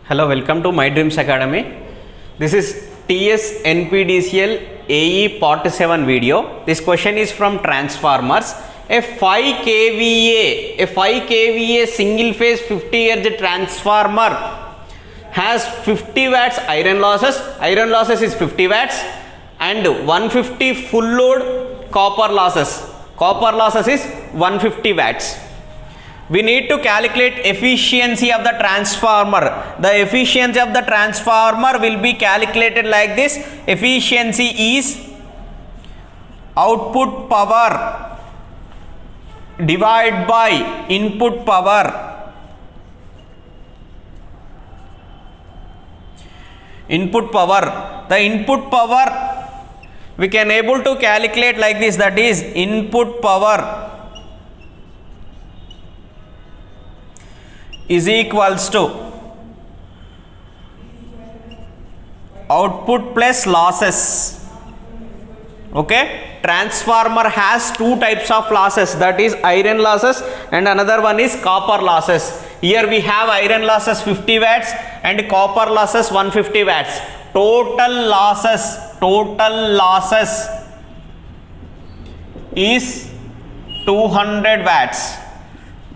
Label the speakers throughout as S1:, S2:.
S1: Hello, welcome to My Dreams Academy. This is TS NPDCL AE Part 7 video. This question is from transformers. A 5 kVA single phase 50 Hz transformer has 50 watts iron losses. Iron losses is 50 watts and 150 full load copper losses. Copper losses is 150 watts. We need to calculate efficiency of the transformer. The efficiency of the transformer will be calculated like this. Efficiency is output power divided by input power. Input power. The input power we can able to calculate like this, that is input power is equals to output plus losses. Okay, transformer has two types of losses, that is iron losses and another one is copper losses. Here we have iron losses 50 watts and copper losses 150 watts. Total losses is 200 watts.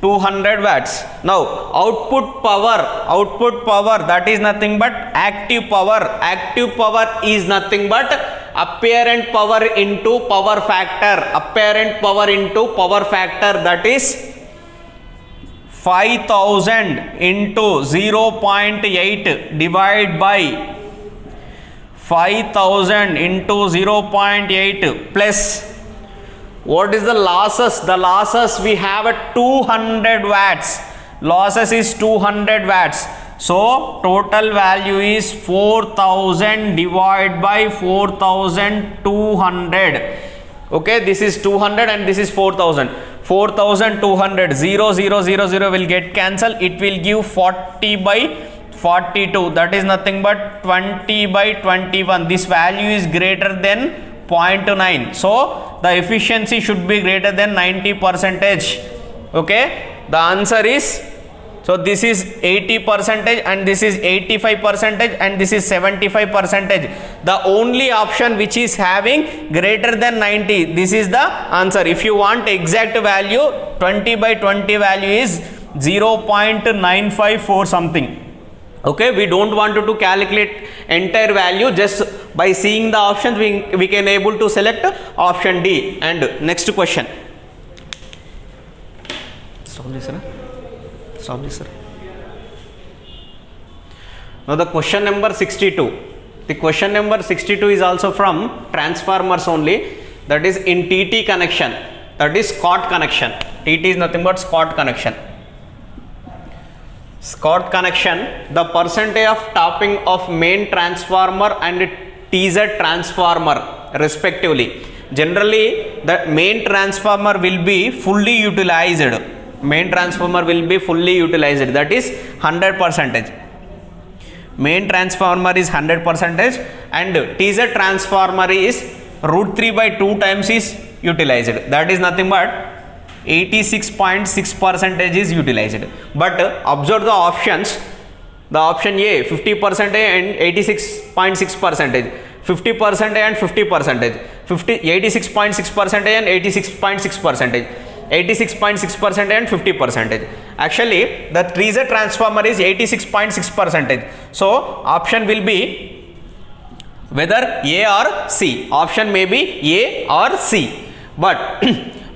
S1: 200 watts. Now output power that is nothing but active power. Active power is nothing but apparent power into power factor. Apparent power into power factor, that is 5000 into 0.8 divided by 5000 into 0.8 plus what is the losses? The losses we have at 200 watts. Losses is 200 watts. So total value is 4000 divided by 4200. Okay, this is 200 and this is 4000. 4200. 0 0 0 0 will get cancelled. It will give 40 by 42. That is nothing but 20 by 21. This value is greater than 0.9. So the efficiency should be greater than 90%. Okay, the answer is, so this is 80% and this is 85% and this is 75%. The only option which is having greater than 90, this is the answer. If you want exact value, 20 by 20 value is 0.954 something. Okay, we don't want to calculate entire value. Just by seeing the options we can able to select option D. And next question. Stop this, sir. Stop this, sir. Now the question number 62. The question number 62 is also from transformers only. That is in TT connection. That is Scott connection. TT is nothing but Scott connection. Scott connection, the percentage of tapping of main transformer and TZ transformer respectively. Generally the main transformer will be fully utilized. Main transformer will be fully utilized, that is 100%. Main transformer is 100% and TZ transformer is √3 by 2 times is utilized. That is nothing but 86.6% is utilized. But observe the options. The option A 50% and 86.6%, 50% and 50%, 86.6% and 86.6%, 86.6% and 50%. Actually the TZ transformer is 86.6%. So option will be whether A or C. Option may be A or C. But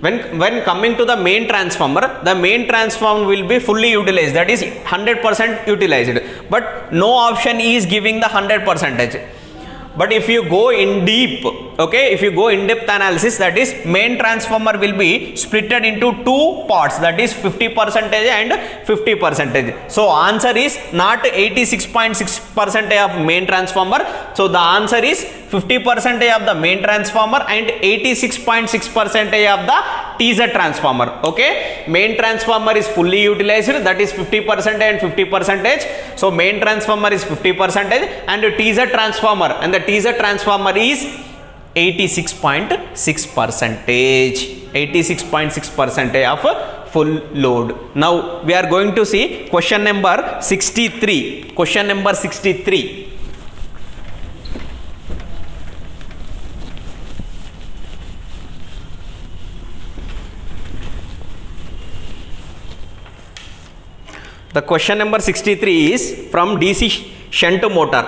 S1: when coming to the main transformer, the main transformer will be fully utilized, that is 100% utilized, but no option is giving the 100%. But if you go in deep, okay, if you go in depth analysis, that is main transformer will be splitted into two parts, that is 50% and 50%. So answer is not 86.6% of main transformer. So the answer is 50% of the main transformer and 86.6% of the TZ transformer. Okay, main transformer is fully utilized, that is 50% and 50%. So main transformer is 50% and TZ transformer, and the TZ transformer is 86.6%. 86.6% of full load. Now we are going to see question number 63. Question number 63. The question number 63 is from DC shunt motor.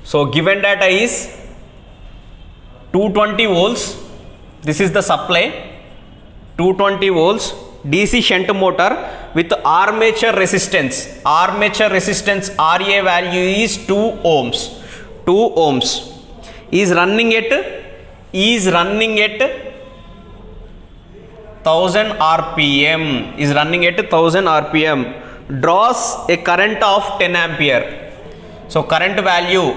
S1: So given data is 220 volts. This is the supply. 220 volts DC shunt motor with armature resistance. Armature resistance RA value is 2 ohms. 2 ohms is running at 1000 rpm, is running at 1000 rpm, draws a current of 10 ampere. So current value,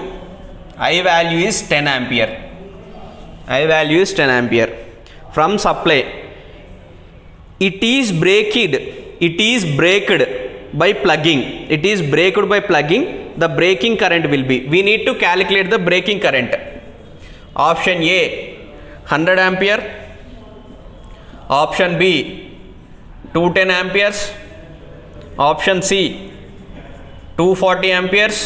S1: I value is 10 ampere. I value is 10 ampere from supply. It is braked by plugging. It is braked by plugging. The braking current will be, we need to calculate the braking current. Option A 100 ampere. Option B 210 amperes. Option C 240 amperes.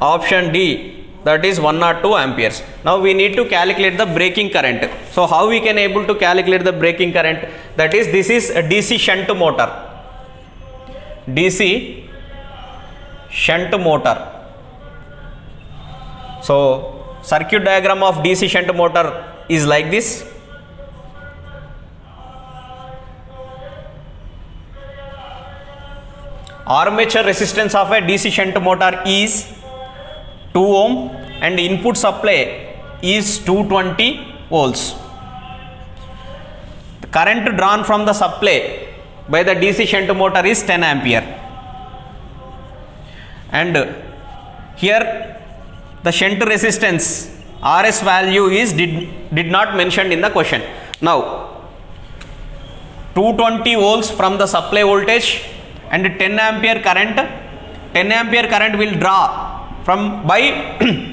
S1: Option D, that is 1 or 2 amperes. Now we need to calculate the braking current. So how we can able to calculate the braking current? That is, this is a DC shunt motor. DC shunt motor. So circuit diagram of DC shunt motor is like this. Armature resistance of a DC shunt motor is 2 ohm and input supply is 220 volts. The current drawn from the supply by the DC shunt motor is 10 ampere. And here the shunt resistance RS value is did not mentioned in the question. Now 220 volts from the supply voltage and 10 ampere current. 10 ampere current will draw from by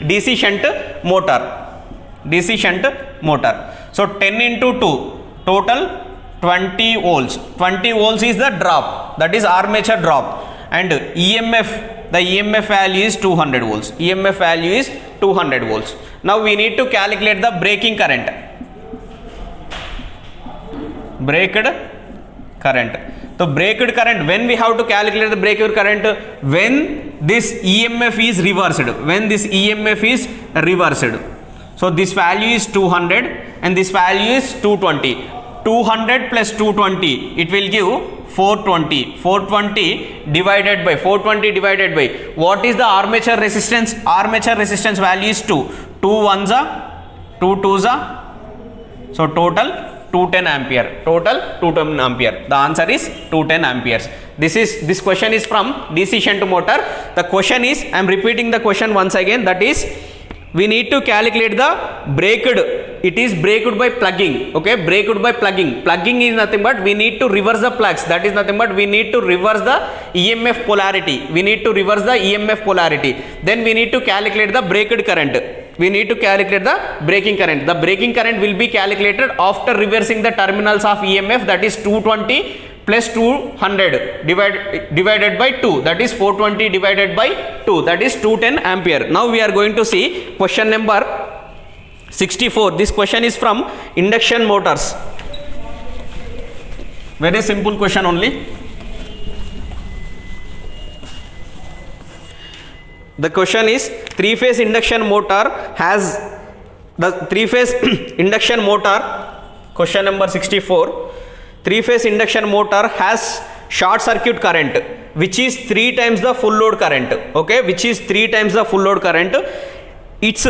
S1: DC shunt motor. DC shunt motor. So 10 into 2, total 20 volts. 20 volts is the drop, that is armature drop, and EMF, the EMF value is 200 volts. EMF value is 200 volts. Now we need to calculate the braking current. Braked current. So braked current, when we have to calculate the braked current? When this EMF is reversed. When this EMF is reversed. So this value is 200 and this value is 220. 200 plus 220, it will give 420. 420 divided by what is the armature resistance? Armature resistance value is 2. 2 ones are 2 twos are. So total 210 ampere. Total 210 ampere. The answer is 210 amperes. This question is from DC shunt motor. The question is, I am repeating the question once again, that is, we need to calculate the braked. It is braked by plugging. Okay, braked by plugging. Plugging is nothing but we need to reverse the plugs. That is nothing but we need to reverse the EMF polarity. We need to reverse the EMF polarity. Then we need to calculate the braked current. We need to calculate the braking current. The braking current will be calculated after reversing the terminals of EMF, that is 220 plus 200 divided by 2, that is 420 divided by 2, that is 210 ampere. Now we are going to see question number 64. This question is from induction motors. Very simple question only. The question is, three-phase induction motor has the three-phase induction motor. Question number 64. Three-phase induction motor has short circuit current which is 3 times the full load current. Okay, which is 3 times the full load current. Its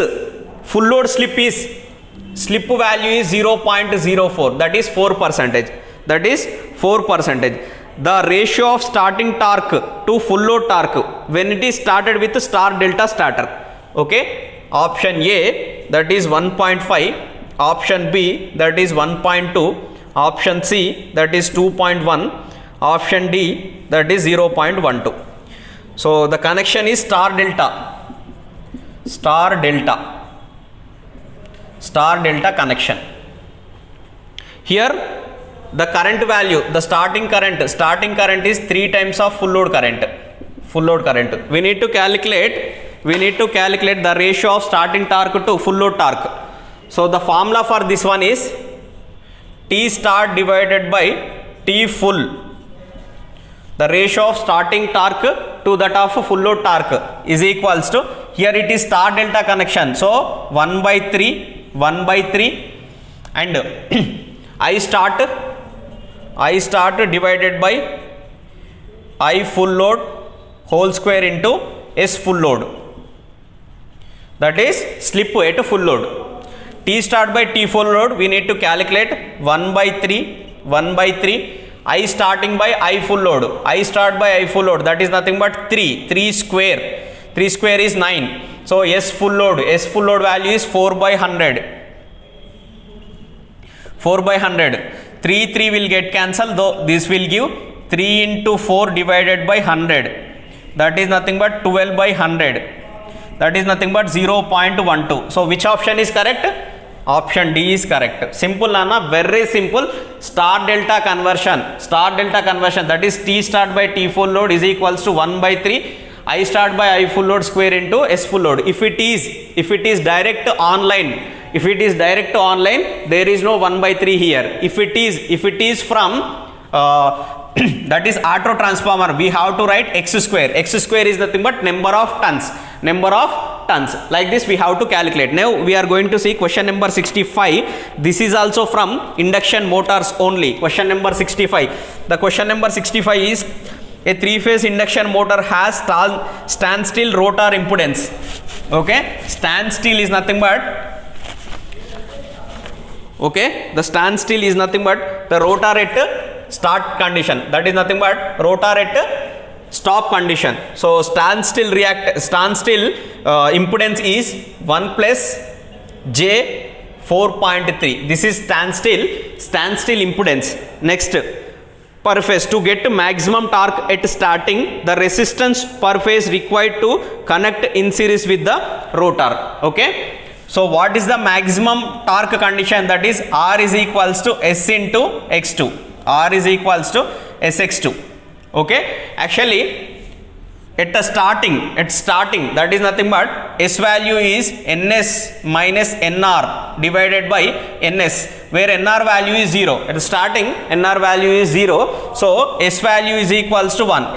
S1: full load slip value is 0.04, that is 4%. That is 4%. The ratio of starting torque to full load torque when it is started with star delta starter. Okay, option A, that is 1.5, option B, that is 1.2, option C, that is 2.1, option D, that is 0.12. So the connection is star delta connection. Here the current value, the starting current is 3 times of full load current. We need to calculate the ratio of starting torque to full load torque. So the formula for this one is T start divided by T full. The ratio of starting torque to that of full load torque is equals to, here it is star delta connection, so 1 by 3 and I start divided by I full load whole square into S full load, that is slip at full load. T start by T full load we need to calculate 1 by 3 I starting by I full load, that is nothing but 3 square is 9. So S full load value is 4 by 100. 3 will get cancelled, though this will give 3 into 4 divided by 100, that is nothing but 12 by 100, that is nothing but 0.12. So which option is correct? Option D is correct. Simple Anna, very simple. Star delta conversion, that is T start by T full load is equals to 1 by 3 I start by I full load square into S full load. If it is direct online, there is no 1 by 3 here. If it is from that is auto transformer, we have to write x square is nothing but number of tons. Like this we have to calculate. Now we are going to see question number 65. This is also from induction motors only. Question number 65. The question number 65 is, a 3-phase induction motor has standstill rotor impedance. Okay, standstill is nothing but, the standstill is nothing but the rotor at start condition, that is nothing but rotor at stop condition. So standstill impedance is 1 plus J 4.3. This is standstill impedance. Next, per phase, to get maximum torque at starting, the resistance per phase required to connect in series with the rotor. Okay, so what is the maximum torque condition? That is R is equals to S into X2. R is equals to Sx2. Okay, actually at starting, that is nothing but S value is Ns minus Nr divided by Ns, where Nr value is 0. At starting Nr value is 0, so S value is equals to 1.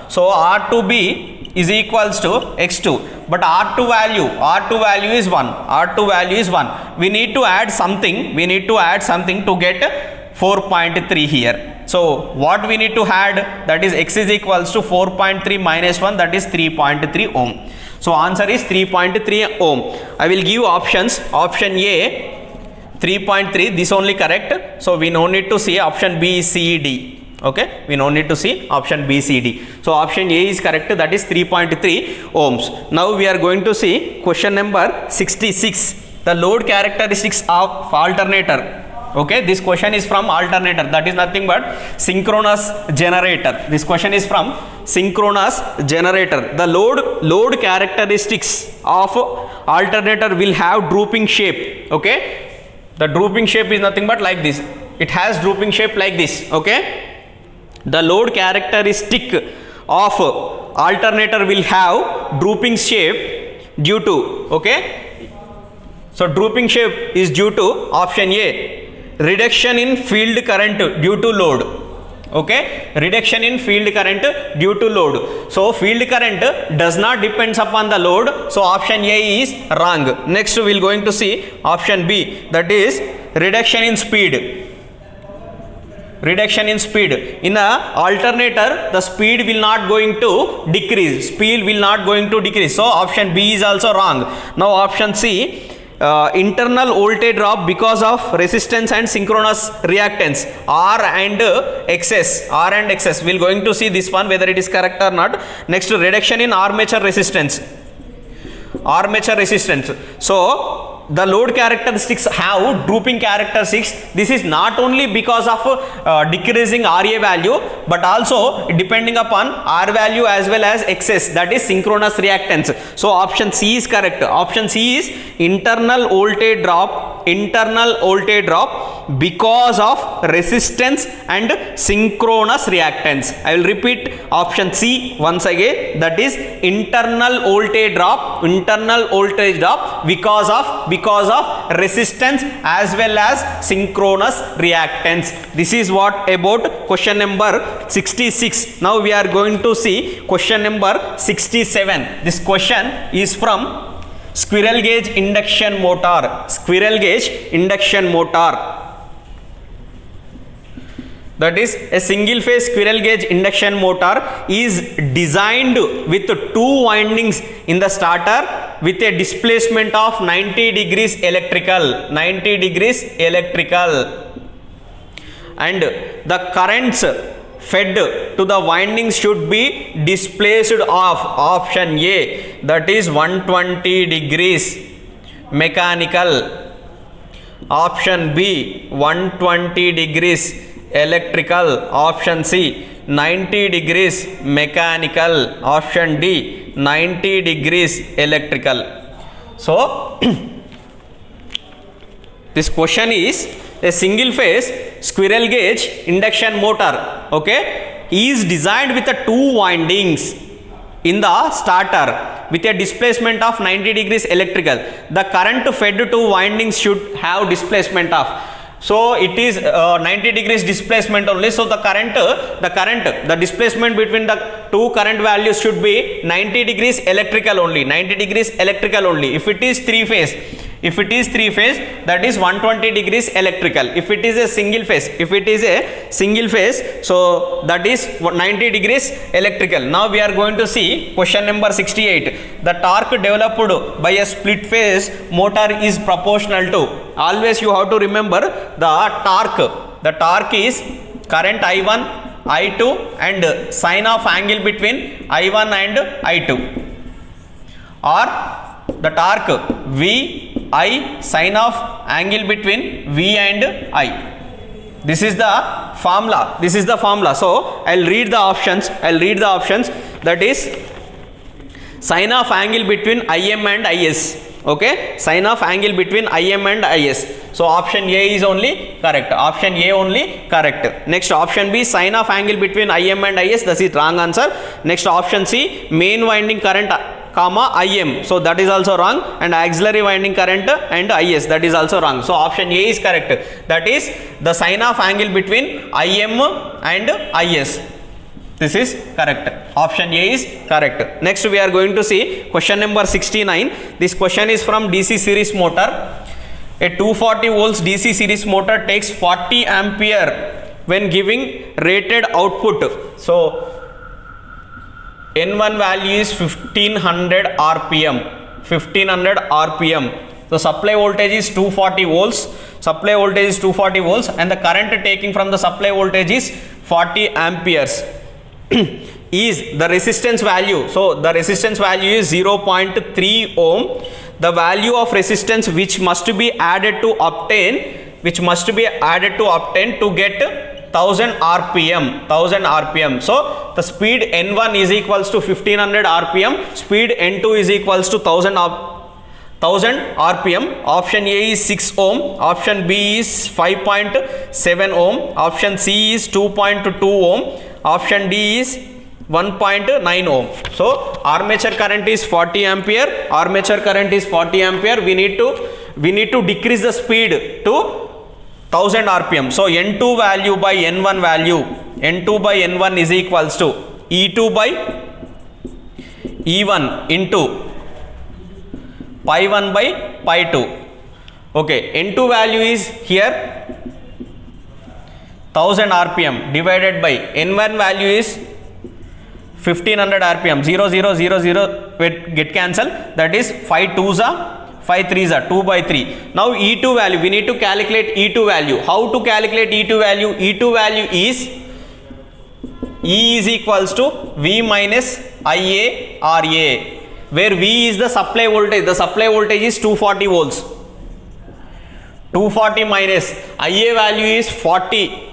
S1: So R2B is equals to X2, but R2 value is 1. We need to add something to get 4.3 here. So what we need to add, that is X is equals to 4.3 minus 1, that is 3.3 ohm. So answer is 3.3 ohm. I will give options. Option A 3.3, this only correct. So we no need to see option B, C, D. Okay, we no need to see option B, C, D. So option A is correct, that is 3.3 ohms. Now we are going to see question number 66. The load characteristics of alternator. Okay, this question is from alternator, that is nothing but synchronous generator. This question is from synchronous generator. The load characteristics of alternator will have drooping shape. Okay, the drooping shape is nothing but like this. It has drooping shape like this. Okay, the load characteristic of alternator will have drooping shape due to, okay, so drooping shape is due to option A, reduction in field current due to load. Okay, reduction in field current due to load. So field current does not depends upon the load, so option A is wrong. Next we will going to see option B, that is reduction in speed. In a alternator, the speed will not going to decrease. So option B is also wrong. Now option C, internal voltage drop because of resistance and synchronous reactance R and XS. We will going to see this one whether it is correct or not. Next, reduction in armature resistance. So the load characteristics have drooping characteristics. This is not only because of decreasing RA value, but also depending upon R value as well as XS, that is synchronous reactance. So option C is correct. Option C is internal voltage drop because of resistance and synchronous reactance. I will repeat option C once again, that is internal voltage drop because of resistance as well as synchronous reactance. This is what about question number 66. Now we are going to see question number 67. This question is from squirrel cage induction motor. That is, a single phase squirrel cage induction motor is designed with two windings in the starter with a displacement of 90 degrees electrical, and the currents fed to the windings should be displaced of option A, that is 120 degrees mechanical, option B 120 degrees electrical, option C 90 degrees mechanical, option D 90 degrees electrical. So this question is a single phase squirrel cage induction motor, okay, is designed with a two windings in the starter with a displacement of 90 degrees electrical. The current fed to windings should have displacement of, so it is 90 degrees displacement only. So the displacement between the two current values should be 90 degrees electrical only, if it is three phase, that is 120 degrees electrical. If it is a single phase, so that is 90 degrees electrical. Now we are going to see question number 68. The torque developed by a split phase motor is proportional to, always you have to remember the torque is current I1, I2 and sine of angle between I1 and I2, or the torque V I sine of angle between V and I. This is the formula. So I'll read the options. That is sine of angle between IM and IS. Okay, sine of angle between IM and IS. So option A is only correct. Next, option B sine of angle between IM and IS. That is wrong answer. Next, option C main winding current comma IM, so that is also wrong, and auxiliary winding current and IS, that is also wrong. So option A is correct, that is the sine of angle between IM and IS. This is correct. Option A is correct. Next we are going to see question number 69. This question is from DC series motor. A 240 volts DC series motor takes 40 ampere when giving rated output. So N1 value is 1500 RPM. The supply voltage is 240 volts. And the current taking from the supply voltage is 40 amperes. Is the resistance value. So the resistance value is 0.3 ohm. The value of resistance which must be added to obtain to get 1000 RPM. So the speed N1 is equals to 1500 RPM. Speed N2 is equals to 1000 RPM. Option A is 6 ohm. Option B is 5.7 ohm. Option C is 2.2 ohm. Option D is 1.9 ohm. So armature current is 40 ampere. We need to decrease the speed to 1000 RPM. So N2 value by N1 value, N2 by N1 is equals to E2 by E1 into pi 1 by pi 2. Okay, N2 value is here 1000 RPM divided by N1 value is 1500 RPM. 0 0 0 0 get cancel, that is 5 2s are 5 3s are 2 by 3. Now E2 value, we need to calculate E2 value. How to calculate E2 value? E2 value is E is equals to V minus IA RA, where V is the supply voltage. The supply voltage is 240 volts. 240 minus IA value is 40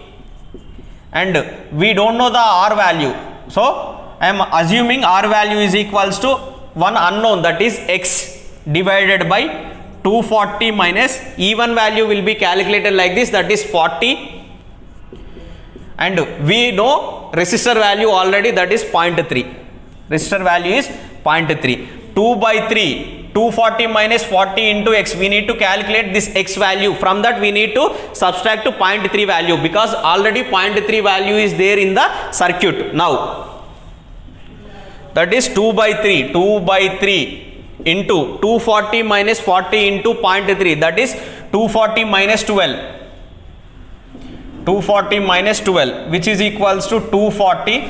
S1: and we don't know the R value. So I am assuming R value is equals to one unknown, that is X divided by 240 minus E1 value will be calculated like this, that is 40, and we know resistor value already, that is 0.3. Resistor value is 0.3. 2 by 3, 240 minus 40 into X, we need to calculate this X value. From that we need to subtract to 0.3 value, because already 0.3 value is there in the circuit. Now that is 2 by 3 into 240 minus 40 into 0.3, that is 240 minus 12. 240 minus 12, which is equals to 240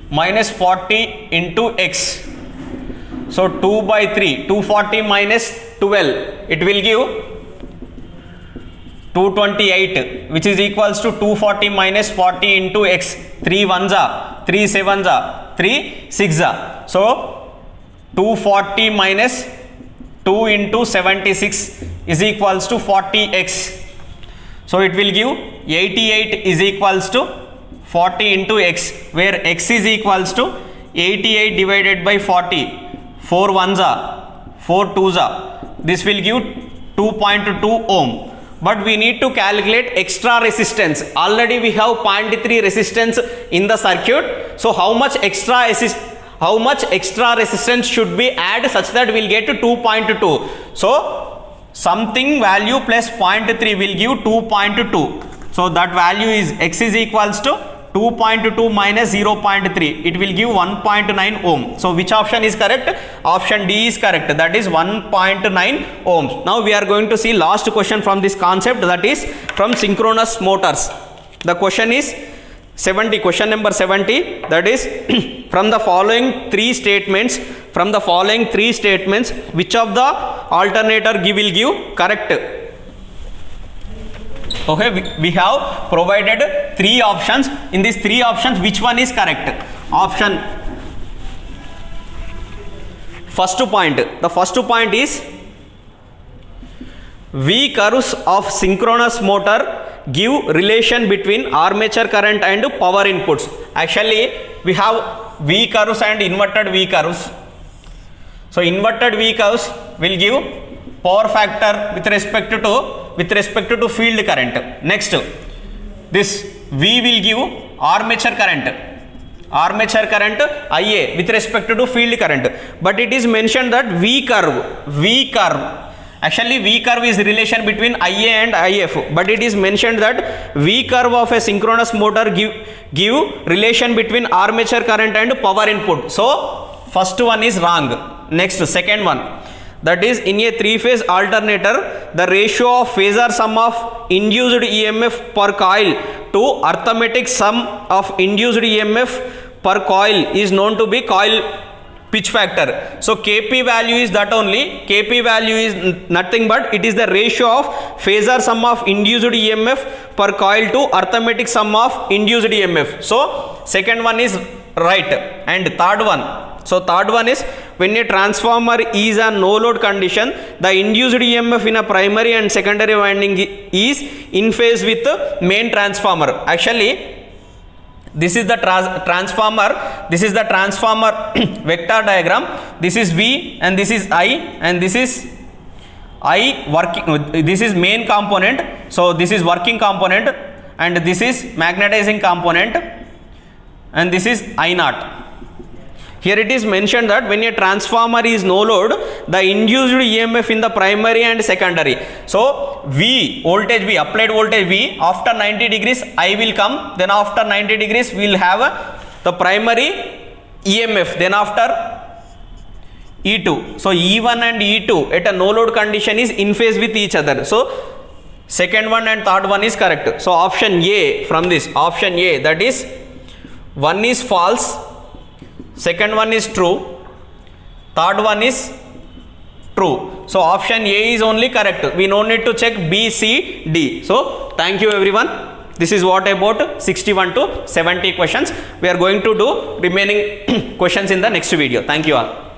S1: minus 40 into X. So 2 by 3, 240 minus 12, it will give 228, which is equals to 240 minus 40 into X. 3 ones are, 3 sevens are, 3 6 are. So 240 minus 2 into 76 is equals to 40X. So it will give 88 is equals to 40 into X, where X is equals to 88 divided by 40. 4 ones are, 4 twos are. This will give 2.2 ohm. But we need to calculate extra resistance. Already we have 0.3 resistance in the circuit. So how much extra resistance should be added such that we will get to 2.2. So something value plus 0.3 will give 2.2. So that value is X is equals to 2.2 minus 0.3. It will give 1.9 ohm. So which option is correct? Option D is correct. That is 1.9 ohms. Now we are going to see last question from this concept, that is from synchronous motors. The question is 70, question number 70, that is from the following three statements, which of the alternator will give correct? Okay, we have provided 3 options. In these 3 options, which one is correct? Option first point. The first point is V curves of synchronous motor give relation between armature current and power inputs. Actually, we have V curves and inverted V curves. So inverted V curves will give power factor with respect to field current. Next, this V will give armature current IA with respect to field current. But it is mentioned that V curve. Actually, V curve is relation between IA and IF, but it is mentioned that V curve of a synchronous motor give relation between armature current and power input. So first one is wrong. Next, second one, that is in a 3-phase alternator, the ratio of phasor sum of induced EMF per coil to arithmetic sum of induced EMF per coil is known to be coil pitch factor. So Kp value is that only. Kp value is nothing but it is the ratio of phasor sum of induced EMF per coil to arithmetic sum of induced EMF. So second one is right. And third one. So third one is when a transformer is a no load condition, the induced EMF in a primary and secondary winding is in phase with the main transformer. Actually, this is the transformer. This is the transformer vector diagram. This is V and this is I, and this is I working. This is main component. So this is working component, and this is magnetizing component, and this is I naught. Here it is mentioned that when a transformer is no load, the induced EMF in the primary and secondary. So V, voltage V, applied voltage V, after 90 degrees I will come, then after 90 degrees we will have the primary EMF, then after E2. So E1 and E2 at a no load condition is in phase with each other. So second one and third one is correct. So option A from this, option A, that is one is false, second one is true, third one is true. So option A is only correct. We no need to check B, C, D. So thank you everyone. This is what about 61 to 70 questions. We are going to do remaining questions in the next video. Thank you all.